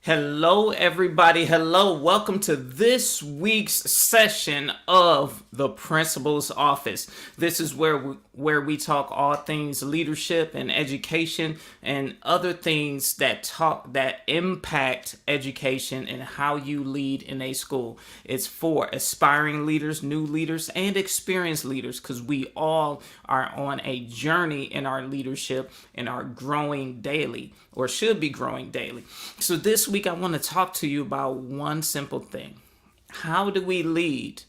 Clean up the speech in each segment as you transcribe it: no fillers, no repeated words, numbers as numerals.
Hello, everybody. Hello. Welcome to this week's session of the Principal's Office. This is where we talk all things leadership and education and other things that impact education and how you lead in a school. It's for aspiring leaders, new leaders, and experienced leaders because we all are on a journey in our leadership and are growing daily or should be growing daily. So this week I want to talk to you about one simple thing. How do we lead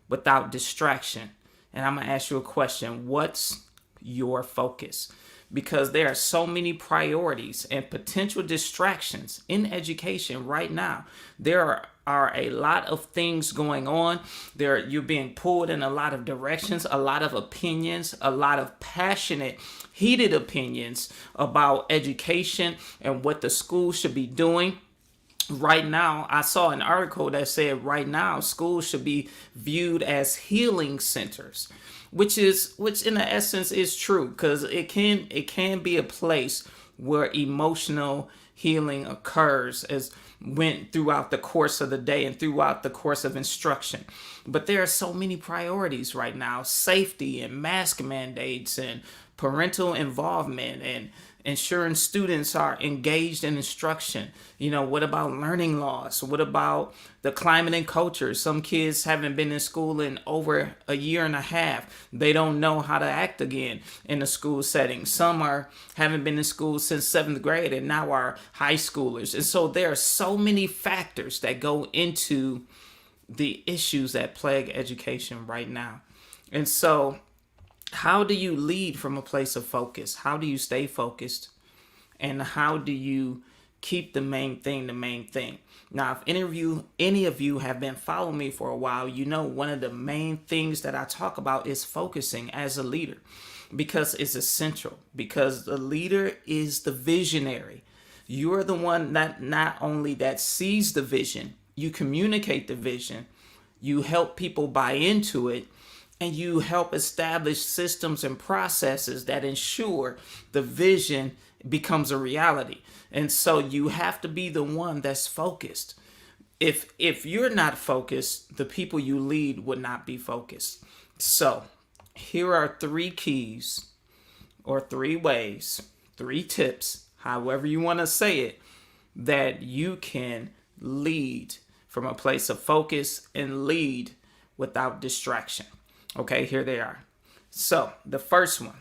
without distraction? And I'm going to ask you a question. What's your focus? Because there are so many priorities and potential distractions in education right now. There are a lot of things going on. You're being pulled in a lot of directions, a lot of opinions, a lot of passionate, heated opinions about education and what the school should be doing. Right now, I saw an article that said right now schools should be viewed as healing centers, which in the essence is true because it can be a place where emotional healing occurs as went throughout the course of the day and throughout the course of instruction. But there are so many priorities right now: safety and mask mandates and parental involvement and ensuring students are engaged in instruction. What about learning loss? What about the climate and culture? Some kids haven't been in school in over a year and a half. They don't know how to act again in a school setting. Some haven't been in school since seventh grade and now are high schoolers. And so there are so many factors that go into the issues that plague education right now. And so how do you lead from a place of focus? How do you stay focused? And how do you keep the main thing the main thing? Now, if any of you have been following me for a while, you know one of the main things that I talk about is focusing as a leader because it's essential, because the leader is the visionary. You're the one that not only that sees the vision, you communicate the vision, you help people buy into it, and you help establish systems and processes that ensure the vision becomes a reality. And so you have to be the one that's focused. If you're not focused, the people you lead would not be focused. So here are three keys or three ways, three tips, however you want to say it, that you can lead from a place of focus and lead without distraction. Okay, here they are. So the first one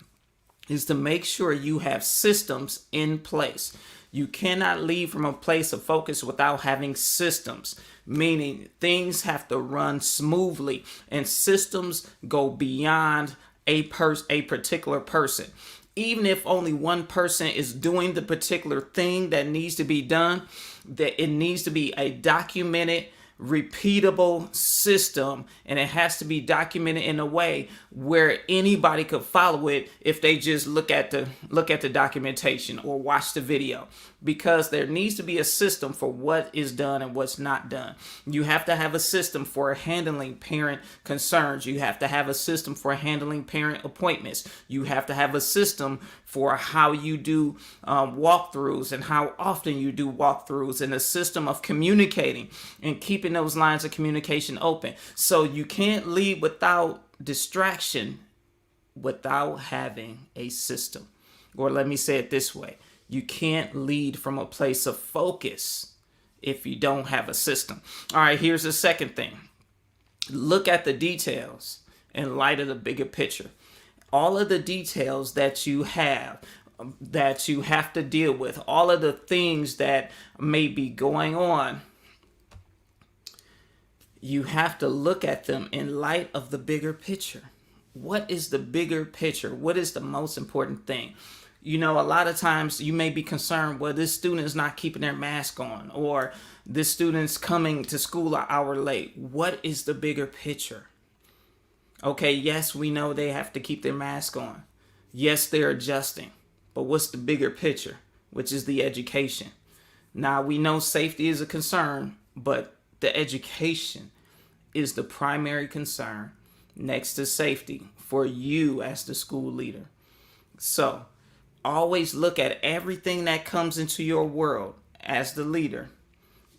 is to make sure you have systems in place. You cannot lead from a place of focus without having systems, meaning things have to run smoothly and systems go beyond a particular person. Even if only one person is doing the particular thing that needs to be done, that it needs to be a documented, repeatable system, and it has to be documented in a way where anybody could follow it if they just look at the documentation or watch the video, because there needs to be a system for what is done and what's not done. You have to have a system for handling parent concerns. You have to have a system for handling parent appointments. You have to have a system for how you do walkthroughs and how often you do walkthroughs, and a system of communicating and keeping those lines of communication open. So you can't lead without distraction without having a system. Or let me say it this way: you can't lead from a place of focus if you don't have a system. All right, here's the second thing. Look at the details in light of the bigger picture. All of the details that you have to deal with, all of the things that may be going on, you have to look at them in light of the bigger picture. What is the bigger picture? What is the most important thing? A lot of times you may be concerned, well, this student is not keeping their mask on, or this student's coming to school an hour late. What is the bigger picture? Okay, yes, we know they have to keep their mask on. Yes, they're adjusting. But what's the bigger picture, which is the education? Now, we know safety is a concern, but the education is the primary concern next to safety for you as the school leader. So always look at everything that comes into your world as the leader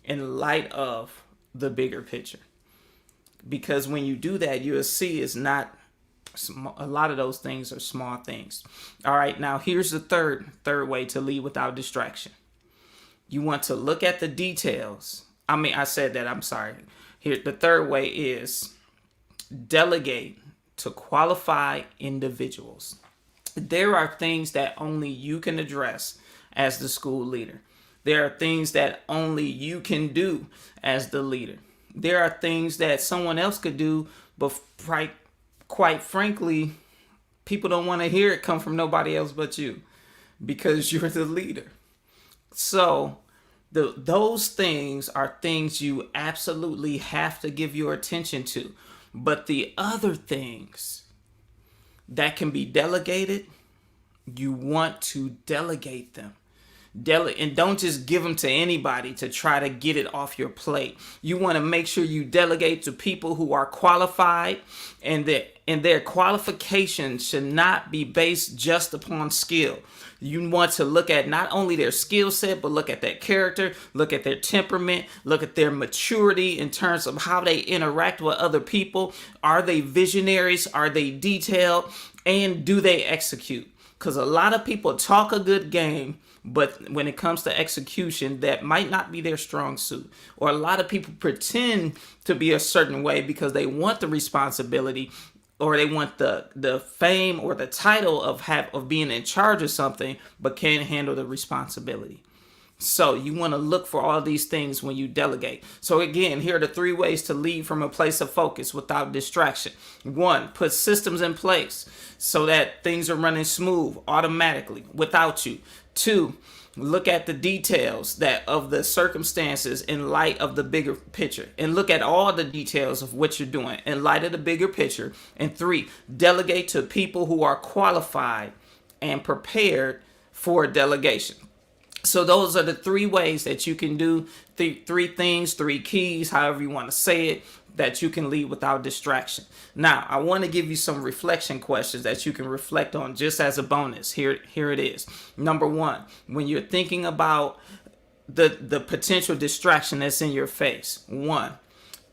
in light of the bigger picture. Because when you do that, you'll see it's not a lot of those things are small things. All right, now here's the third way to lead without distraction. You want to look at the details. I said that, I'm sorry. Here, the third way is delegate to qualified individuals. There are things that only you can address as the school leader. There are things that only you can do as the leader. There are things that someone else could do, but quite frankly, people don't want to hear it come from nobody else but you because you're the leader. So those things are things you absolutely have to give your attention to. But the other things that can be delegated, you want to delegate them. And don't just give them to anybody to try to get it off your plate. You want to make sure you delegate to people who are qualified, and their qualifications should not be based just upon skill. You want to look at not only their skill set, but look at their character, look at their temperament, look at their maturity in terms of how they interact with other people. Are they visionaries? Are they detailed? And do they execute? Because a lot of people talk a good game, but when it comes to execution, that might not be their strong suit. Or a lot of people pretend to be a certain way because they want the responsibility, or they want the fame or the title of being in charge of something, but can't handle the responsibility. So you want to look for all these things when you delegate. So again, here are the 3 ways to lead from a place of focus without distraction. 1, put systems in place so that things are running smooth automatically without you. 2, look at the details of the circumstances in light of the bigger picture, and look at all the details of what you're doing in light of the bigger picture. And 3, delegate to people who are qualified and prepared for delegation. So those are the 3 ways that you can do 3 things, 3 keys, however you want to say it, that you can lead without distraction. Now, I want to give you some reflection questions that you can reflect on just as a bonus. Here it is. Number 1, when you're thinking about the potential distraction that's in your face. 1,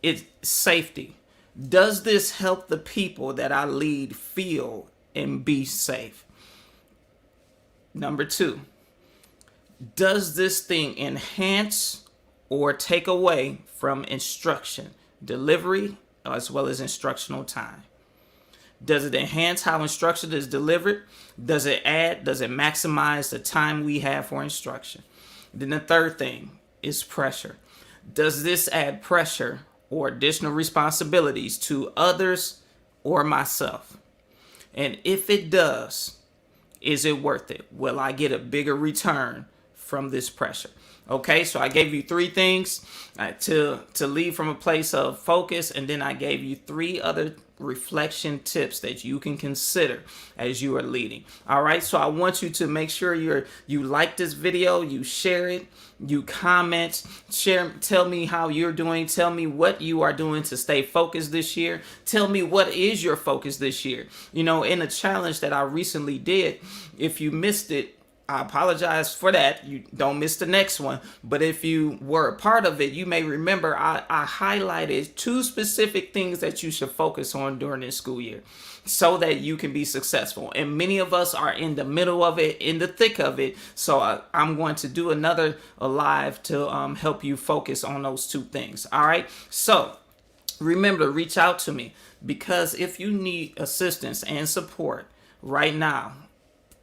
it's safety. Does this help the people that I lead feel and be safe? Number 2, does this thing enhance or take away from instruction, delivery, as well as instructional time? Does it enhance how instruction is delivered? Does it maximize the time we have for instruction? Then the third thing is pressure. Does this add pressure or additional responsibilities to others or myself? And if it does, is it worth it? Will I get a bigger return from this pressure? Okay, so I gave you 3 things to lead from a place of focus, and then I gave you 3 other reflection tips that you can consider as you are leading. All right, so I want you to make sure you like this video, you share it, you comment, tell me how you're doing, tell me what you are doing to stay focused this year, tell me what is your focus this year. You know, in a challenge that I recently did, if you missed it, I apologize for that. You don't miss the next one. But if you were a part of it, you may remember I highlighted 2 specific things that you should focus on during this school year so that you can be successful. And many of us are in the middle of it, in the thick of it. So I'm going to do another live to help you focus on those 2 things. All right. So remember to reach out to me, because if you need assistance and support right now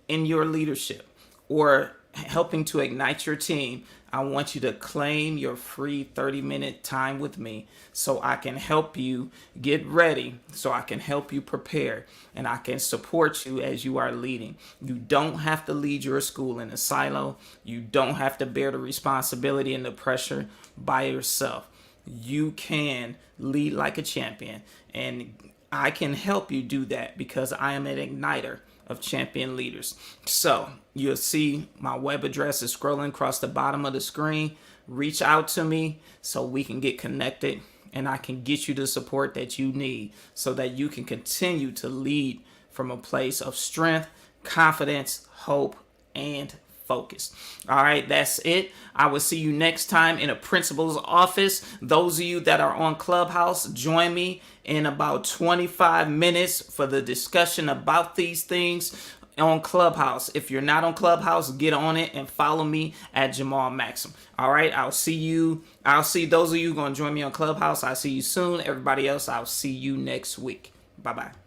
in your leadership, or helping to ignite your team, I want you to claim your free 30-minute time with me so I can help you get ready, so I can help you prepare, and I can support you as you are leading. You don't have to lead your school in a silo. You don't have to bear the responsibility and the pressure by yourself. You can lead like a champion, and I can help you do that because I am an igniter of champion leaders. So you'll see my web address is scrolling across the bottom of the screen. Reach out to me so we can get connected, and I can get you the support that you need so that you can continue to lead from a place of strength, confidence, hope, and focused. All right, that's it. I will see you next time in a principal's office. Those of you that are on Clubhouse, join me in about 25 minutes for the discussion about these things on Clubhouse. If you're not on Clubhouse, get on it and follow me at Jamal Maxsam. All right, I'll see those of you going to join me on Clubhouse. I'll see you soon. Everybody else, I'll see you next week. Bye-bye.